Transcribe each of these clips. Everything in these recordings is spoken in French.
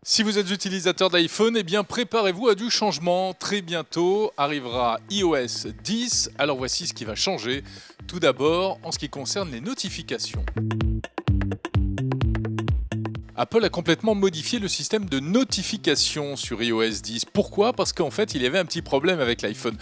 Si vous êtes utilisateur d'iPhone, eh bien préparez-vous à du changement. Très bientôt arrivera iOS 10. Alors voici ce qui va changer. Tout d'abord, en ce qui concerne les notifications. Apple a complètement modifié le système de notification sur iOS 10. Pourquoi? Parce qu'en fait, il y avait un petit problème avec l'iPhone.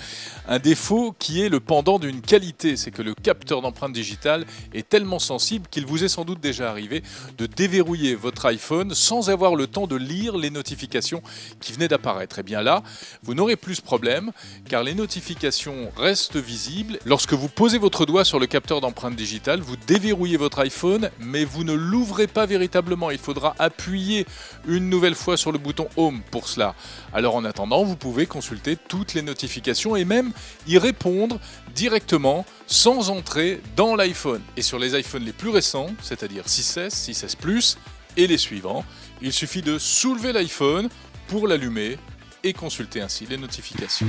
Un défaut qui est le pendant d'une qualité, c'est que le capteur d'empreinte digitale est tellement sensible qu'il vous est sans doute déjà arrivé de déverrouiller votre iPhone sans avoir le temps de lire les notifications qui venaient d'apparaître. Et bien là, vous n'aurez plus ce problème car les notifications restent visibles. Lorsque vous posez votre doigt sur le capteur d'empreinte digitale, vous déverrouillez votre iPhone, mais vous ne l'ouvrez pas véritablement. Il faudra appuyer une nouvelle fois sur le bouton Home pour cela. Alors en attendant, vous pouvez consulter toutes les notifications et même y répondre directement sans entrer dans l'iPhone. Et sur les iPhones les plus récents, c'est-à-dire 6S, 6S Plus et les suivants, il suffit de soulever l'iPhone pour l'allumer et consulter ainsi les notifications.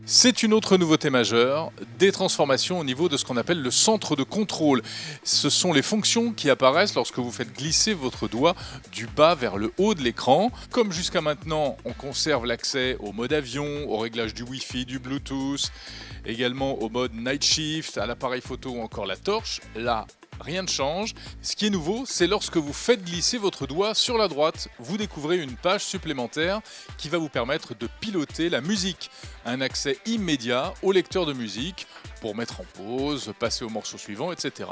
C'est une autre nouveauté majeure, des transformations au niveau de ce qu'on appelle le centre de contrôle. Ce sont les fonctions qui apparaissent lorsque vous faites glisser votre doigt du bas vers le haut de l'écran. Comme jusqu'à maintenant, on conserve l'accès au mode avion, au réglage du Wi-Fi, du Bluetooth, également au mode Night Shift, à l'appareil photo ou encore la torche. Là, rien ne change. Ce qui est nouveau, c'est lorsque vous faites glisser votre doigt sur la droite, vous découvrez une page supplémentaire qui va vous permettre de piloter la musique. Un accès immédiat au lecteur de musique pour mettre en pause, passer au morceau suivant, etc.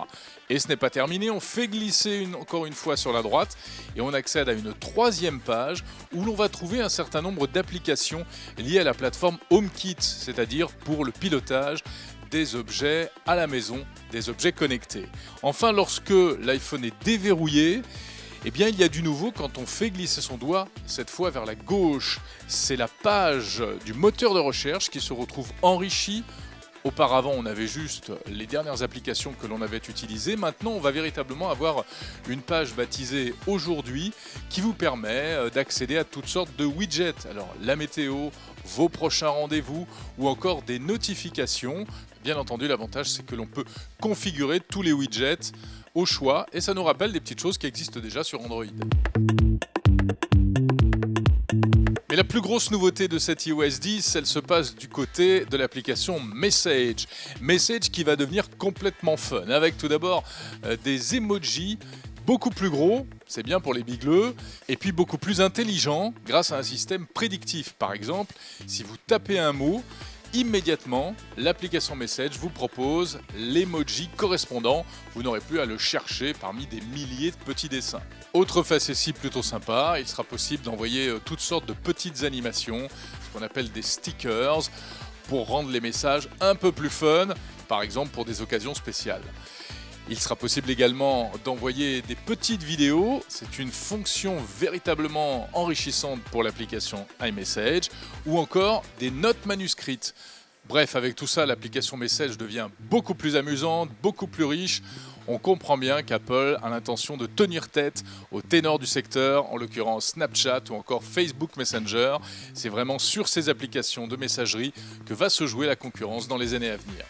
Et ce n'est pas terminé, on fait glisser encore une fois sur la droite et on accède à une troisième page où l'on va trouver un certain nombre d'applications liées à la plateforme HomeKit, c'est-à-dire pour le pilotage des objets à la maison, des objets connectés. Enfin, lorsque l'iPhone est déverrouillé, eh bien, il y a du nouveau quand on fait glisser son doigt, cette fois vers la gauche. C'est la page du moteur de recherche qui se retrouve enrichie. Auparavant, on avait juste les dernières applications que l'on avait utilisées. Maintenant, on va véritablement avoir une page baptisée Aujourd'hui qui vous permet d'accéder à toutes sortes de widgets. Alors, la météo, vos prochains rendez-vous ou encore des notifications. Bien entendu, l'avantage, c'est que l'on peut configurer tous les widgets au choix et ça nous rappelle des petites choses qui existent déjà sur Android. Mais la plus grosse nouveauté de cette iOS 10, elle se passe du côté de l'application Message. Message qui va devenir complètement fun, avec tout d'abord des emojis beaucoup plus gros, c'est bien pour les bigleux, et puis beaucoup plus intelligents grâce à un système prédictif. Par exemple, si vous tapez un mot, immédiatement, l'application Message vous propose l'emoji correspondant. Vous n'aurez plus à le chercher parmi des milliers de petits dessins. Autre facétie plutôt sympa, il sera possible d'envoyer toutes sortes de petites animations, ce qu'on appelle des stickers, pour rendre les messages un peu plus fun, par exemple pour des occasions spéciales. Il sera possible également d'envoyer des petites vidéos, c'est une fonction véritablement enrichissante pour l'application iMessage, ou encore des notes manuscrites. Bref, avec tout ça, l'application Message devient beaucoup plus amusante, beaucoup plus riche. On comprend bien qu'Apple a l'intention de tenir tête aux ténors du secteur, en l'occurrence Snapchat ou encore Facebook Messenger. C'est vraiment sur ces applications de messagerie que va se jouer la concurrence dans les années à venir.